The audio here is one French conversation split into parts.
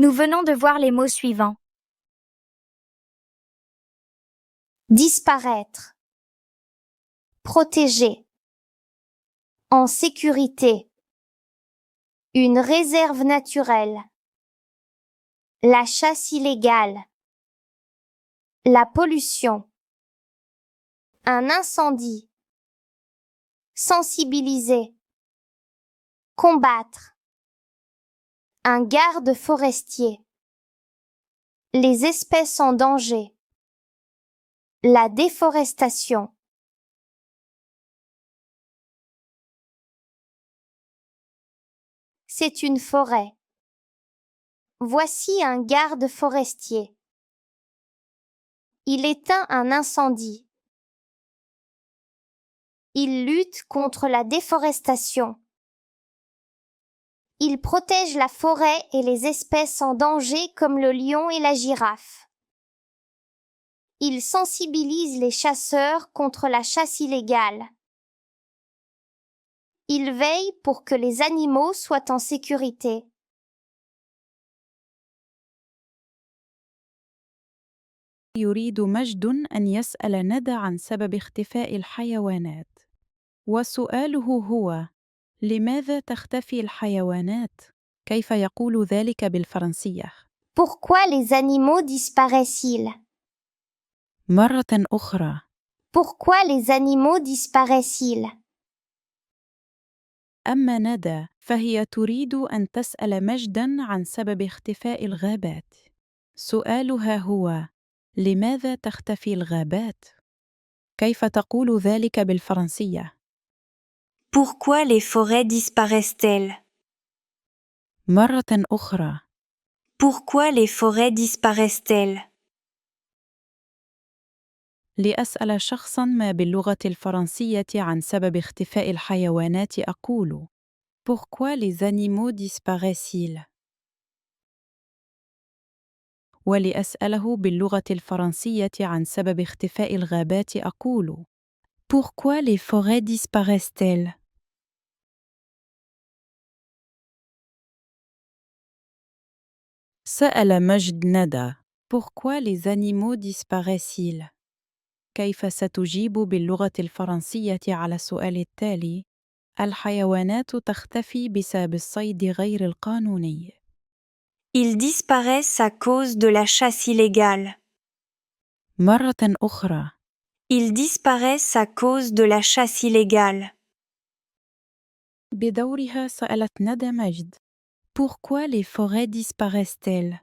Nous venons de voir les mots suivants. Disparaître. Protéger. En sécurité. Une réserve naturelle. La chasse illégale. La pollution. Un incendie. Sensibiliser. Combattre. Un garde forestier. Les espèces en danger. La déforestation. C'est une forêt. Voici un garde forestier. Il éteint un incendie. Il lutte contre la déforestation. Il protège la forêt et les espèces en danger comme le lion et la girafe. Il sensibilise les chasseurs contre la chasse illégale. Il veille pour que les animaux soient en sécurité. يريد مجد أن يسأل ندى عن سبب اختفاء الحيوانات. وسؤاله هو: لماذا تختفي الحيوانات؟ كيف يقول ذلك بالفرنسية؟ Pourquoi les animaux disparaissent-ils? مرة أخرى. Pourquoi les animaux disparaissent-ils? أما ندى فهي تريد أن تسأل مجداً عن سبب اختفاء الغابات. سؤالها هو: لماذا تختفي الغابات؟ كيف تقول ذلك بالفرنسية؟ Pourquoi les forêts disparaissent-elles? مرة أخرى. Pourquoi les forêts disparaissent-elles? لأسأل شخصاً ما باللغة الفرنسية عن سبب اختفاء الحيوانات أقول: Pourquoi les animaux disparaissent-ils؟ ولأسأله باللغة الفرنسية عن سبب اختفاء الغابات أقول: Pourquoi les forêts disparaissent-elles؟ سأل مجد ندى: Pourquoi les animaux disparaissent-ils؟ كيف ستجيب باللغة الفرنسية على السؤال التالي؟ الحيوانات تختفي بسبب الصيد غير القانوني. Ils disparaissent à cause de la chasse illégale. مرة أخرى. Ils disparaissent à cause de la chasse illégale. بدورها سألت ندى مجد: Pourquoi les forêts disparaissent-elles؟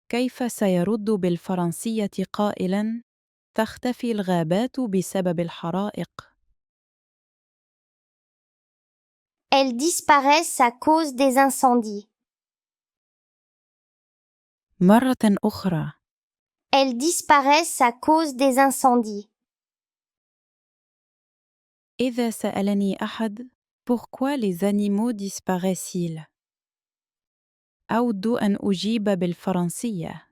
كيف سيرد بالفرنسية قائلاً: تختفي الغابات بسبب الحرائق؟ Elles disparaissent à cause des incendies. مرة أخرى. Elles disparaissent à cause des incendies. إذا سألني أحد: Pourquoi les animaux disparaissent-ils؟ أود أن أجيب بالفرنسية: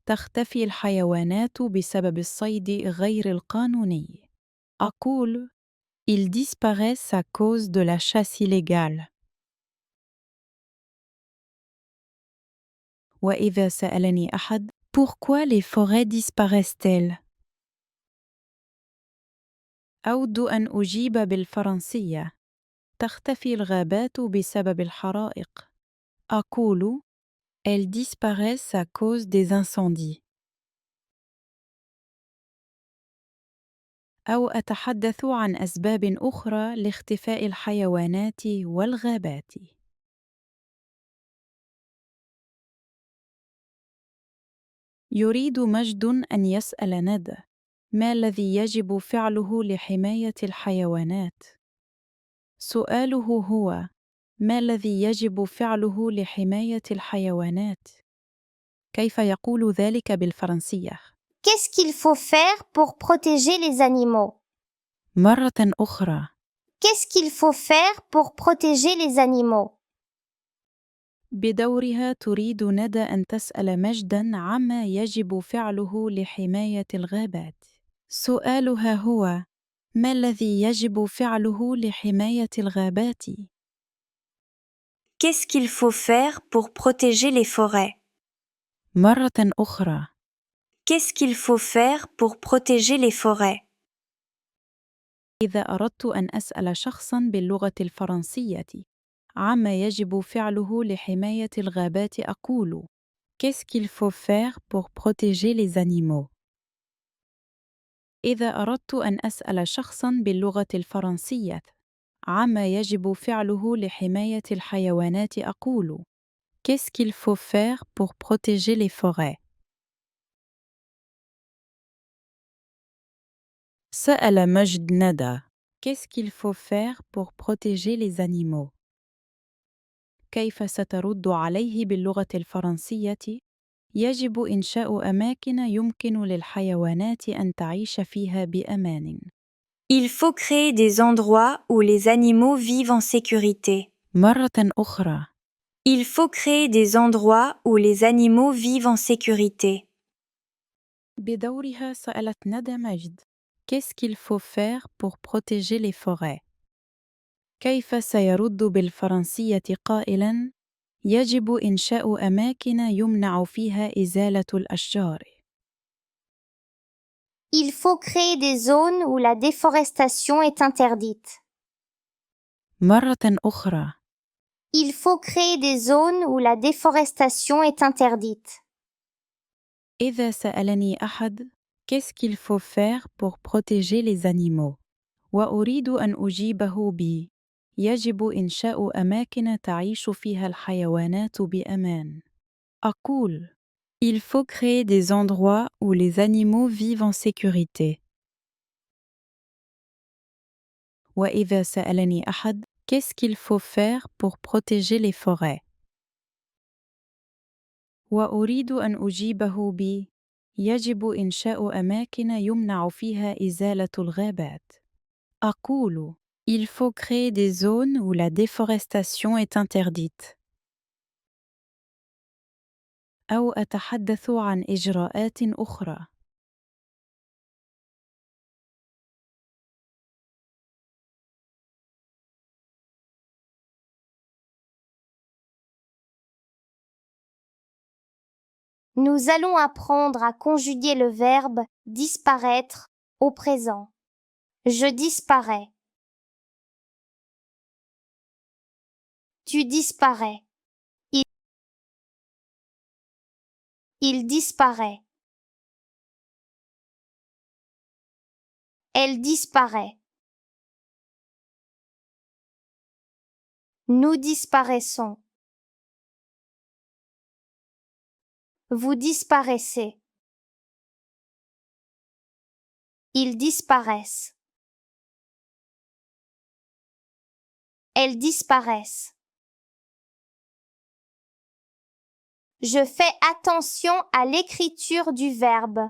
تختفي الحيوانات بسبب الصيد غير القانوني. أقول: Ils disparaissent à cause de la chasse illégale. وإذا سألني أحد: Pourquoi les forêts disparaissent-elles؟ أود أن أجيب بالفرنسية: تختفي الغابات بسبب الحرائق. أقول: Elles disparaissent à cause des incendies. أو أتحدث عن أسباب أخرى لاختفاء الحيوانات والغابات. يريد مجد أن يسأل ندى: ما الذي يجب فعله لحماية الحيوانات؟ سؤاله هو: ما الذي يجب فعله لحماية الحيوانات؟ كيف يقول ذلك بالفرنسية؟ Qu'est-ce qu'il faut faire pour protéger les animaux? مرة أخرى. Qu'est-ce qu'il faut faire pour protéger les animaux? بدورها تريد ندى أن تسأل مجداً عما يجب فعله لحماية الغابات. سؤالها هو: ما الذي يجب فعله لحماية الغابات؟ Qu'est-ce qu'il faut faire pour protéger les forêts? مرة أخرى. Qu'est-ce qu'il faut faire pour protéger les forêts? إذا أردت أن أسأل شخصًا باللغة الفرنسية عما يجب فعله لحماية الغابات أقول: Qu'est-ce qu'il faut faire pour protéger les animaux؟ إذا أردت أن أسأل شخصًا باللغة الفرنسية عما يجب فعله لحماية الحيوانات أقول: Qu'est-ce qu'il faut faire pour protéger les forêts؟ سأل مجد ندى: Qu'est-ce qu'il faut faire pour protéger les animaux؟ كيف سترد عليه باللغة الفرنسية؟ يجب إنشاء أماكن يمكن للحيوانات أن تعيش فيها بأمان. Il faut créer des endroits où les animaux vivent en sécurité. مرة أخرى. Il faut créer des endroits où les animaux vivent en sécurité. بدورها سألت ندى مجد: Qu'est-ce qu'il faut faire pour protéger les forêts؟ كيف سيرد بالفرنسية قائلاً: يجب إنشاء أماكن يمنع فيها إزالة الأشجار. Il faut créer des zones où la déforestation est interdite. مرة أخرى. Il faut créer des zones où la déforestation est interdite. إذا سألني أحد: Qu'est-ce qu'il faut faire pour protéger les animaux؟ وأريد أن أجيبه ب: يجب إنشاء أماكن تعيش فيها الحيوانات بأمان. أقول: Il faut créer des endroits où les animaux vivent en sécurité. وإذا سألني أحد: Qu'est-ce qu'il faut faire pour protéger les forêts؟ وأريد أن أجيبه ب: يجب إنشاء أماكن يمنع فيها إزالة الغابات. أقول: Il faut créer des zones où la déforestation est interdite. أو أتحدث عن إجراءات أخرى. Nous allons apprendre à conjuguer le verbe disparaître au présent. Je disparais. Tu disparais. Il disparaît. Elle disparaît. Nous disparaissons. Vous disparaissez. Ils disparaissent. Elles disparaissent. Je fais attention à l'écriture du verbe.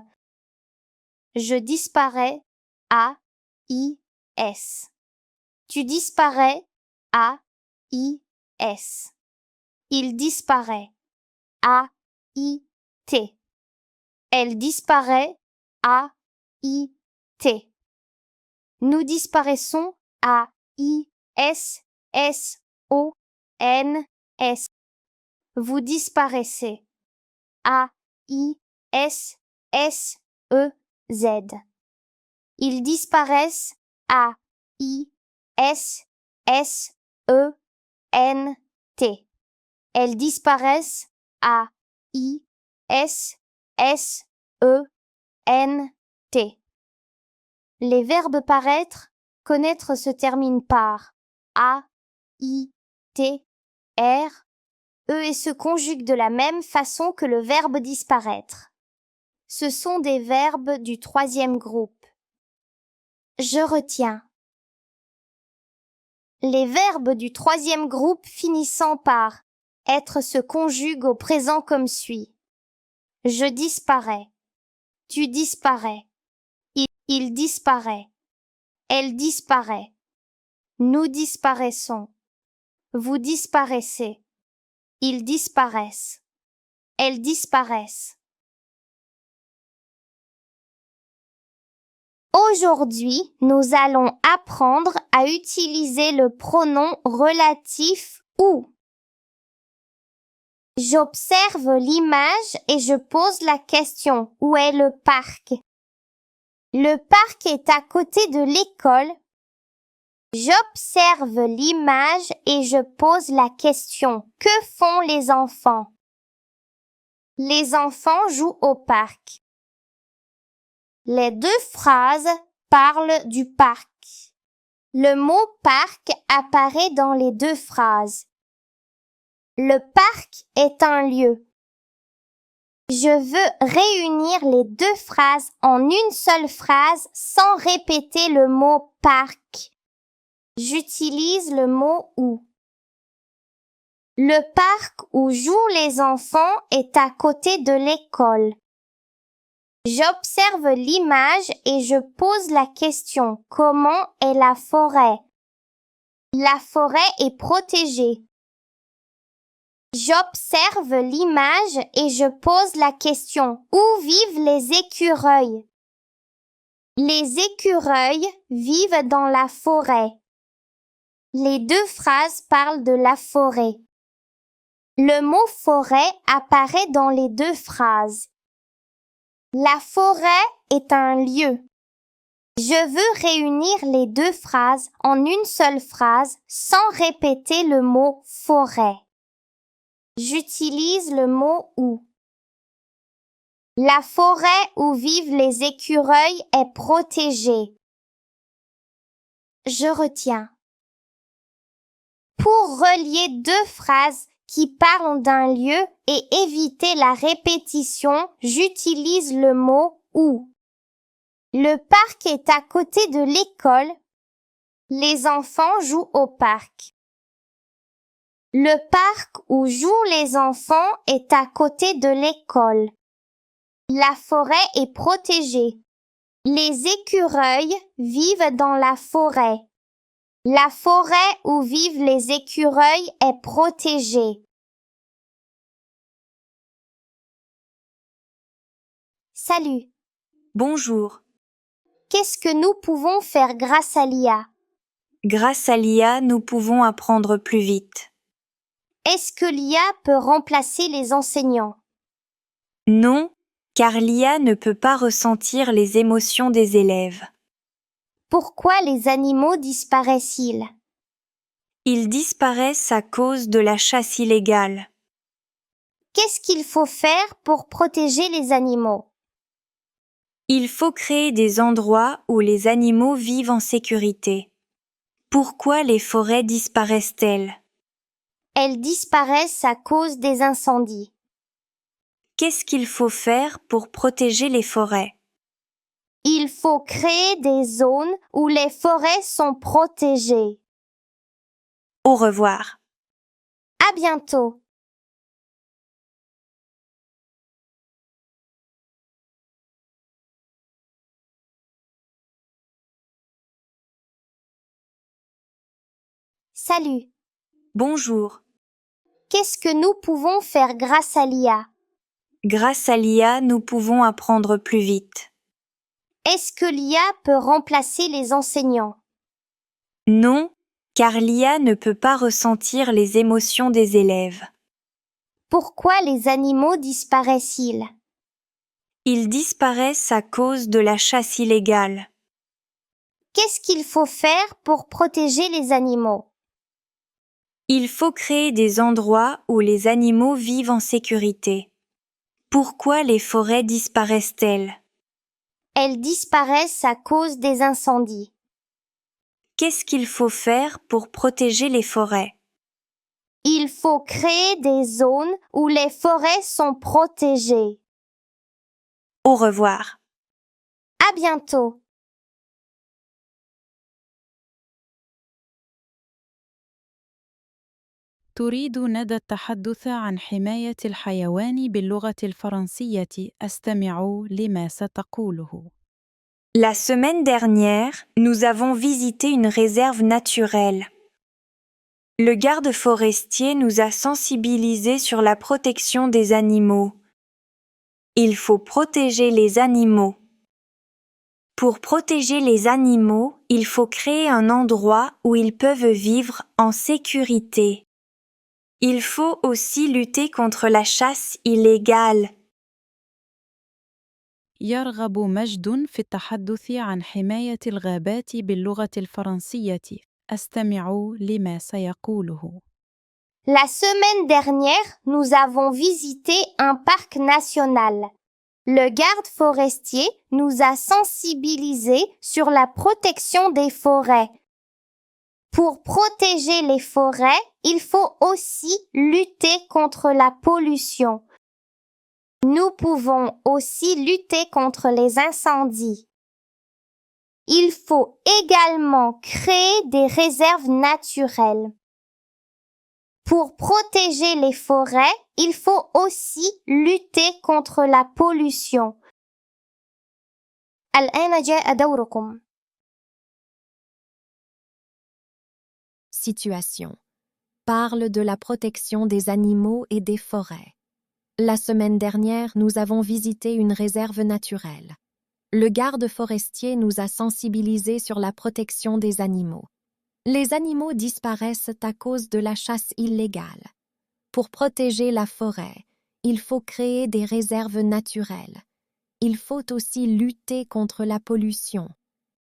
Je disparais, A-I-S. Tu disparais, A-I-S. Il disparaît, A-I-T. Elle disparaît, A-I-T. Nous disparaissons, A-I-S-S-O-N-S. Vous disparaissez, A-I-S-S-E-Z. Ils disparaissent, A-I-S-S-E-N-T. Elles disparaissent, A-I-S-S-E-N-T. Les verbes paraître, connaître se terminent par A-I-T-R, E et se conjuguent de la même façon que le verbe disparaître. Ce sont des verbes du troisième groupe. Je retiens. Les verbes du troisième groupe finissant par être se conjuguent au présent comme suit. Je disparais. Tu disparais. Il disparaît. Elle disparaît. Nous disparaissons. Vous disparaissez. Ils disparaissent. Elles disparaissent. Aujourd'hui, nous allons apprendre à utiliser le pronom relatif ou. J'observe l'image et je pose la question. Où est le parc? Le parc est à côté de l'école. J'observe l'image et je pose la question. Que font les enfants? Les enfants jouent au parc. Les deux phrases parlent du parc. Le mot parc apparaît dans les deux phrases. Le parc est un lieu. Je veux réunir les deux phrases en une seule phrase sans répéter le mot parc. J'utilise le mot où. Le parc où jouent les enfants est à côté de l'école. J'observe l'image et je pose la question. Comment est la forêt? La forêt est protégée. J'observe l'image et je pose la question. Où vivent les écureuils? Les écureuils vivent dans la forêt. Les deux phrases parlent de la forêt. Le mot forêt apparaît dans les deux phrases. La forêt est un lieu. Je veux réunir les deux phrases en une seule phrase sans répéter le mot forêt. J'utilise le mot où. La forêt où vivent les écureuils est protégée. Je retiens. Pour relier deux phrases qui parlent d'un lieu et éviter la répétition, j'utilise le mot où. Le parc est à côté de l'école. Les enfants jouent au parc. Le parc où jouent les enfants est à côté de l'école. La forêt est protégée. Les écureuils vivent dans la forêt. La forêt où vivent les écureuils est protégée. Salut. Bonjour. Qu'est-ce que nous pouvons faire grâce à l'IA? Grâce à l'IA, nous pouvons apprendre plus vite. Est-ce que l'IA peut remplacer les enseignants? Non, car l'IA ne peut pas ressentir les émotions des élèves. Pourquoi les animaux disparaissent-ils? Ils disparaissent à cause de la chasse illégale. Qu'est-ce qu'il faut faire pour protéger les animaux? Il faut créer des endroits où les animaux vivent en sécurité. Pourquoi les forêts disparaissent-elles? Elles disparaissent à cause des incendies. Qu'est-ce qu'il faut faire pour protéger les forêts? Il faut créer des zones où les forêts sont protégées. Au revoir. À bientôt. Salut. Bonjour. Qu'est-ce que nous pouvons faire grâce à l'IA? Grâce à l'IA, nous pouvons apprendre plus vite. Est-ce que l'IA peut remplacer les enseignants? Non, car l'IA ne peut pas ressentir les émotions des élèves. Pourquoi les animaux disparaissent-ils? Ils disparaissent à cause de la chasse illégale. Qu'est-ce qu'il faut faire pour protéger les animaux? Il faut créer des endroits où les animaux vivent en sécurité. Pourquoi les forêts disparaissent-elles? Elles disparaissent à cause des incendies. Qu'est-ce qu'il faut faire pour protéger les forêts? Il faut créer des zones où les forêts sont protégées. Au revoir. À bientôt. تريد ندى التحدث عن حماية الحيوان باللغة الفرنسية. أستمع لما ستقوله. La semaine dernière, nous avons visité une réserve naturelle. Le garde forestier nous a sensibilisés sur la protection des animaux. Il faut protéger les animaux. Pour protéger les animaux, il faut créer un endroit où ils peuvent vivre en sécurité. Il faut aussi lutter contre la chasse illégale. يرغب مجد في التحدث عن حماية الغابات باللغة الفرنسية. أستمع لما سيقوله. La semaine dernière, nous avons visité un parc national. Le garde forestier nous a sensibilisés sur la protection des forêts. Pour protéger les forêts, il faut aussi lutter contre la pollution. Nous pouvons aussi lutter contre les incendies. Il faut également créer des réserves naturelles. Pour protéger les forêts, il faut aussi lutter contre la pollution. الآن جاء دوركم. Situation. Parle de la protection des animaux et des forêts. La semaine dernière, nous avons visité une réserve naturelle. Le garde forestier nous a sensibilisés sur la protection des animaux. Les animaux disparaissent à cause de la chasse illégale. Pour protéger la forêt, il faut créer des réserves naturelles. Il faut aussi lutter contre la pollution.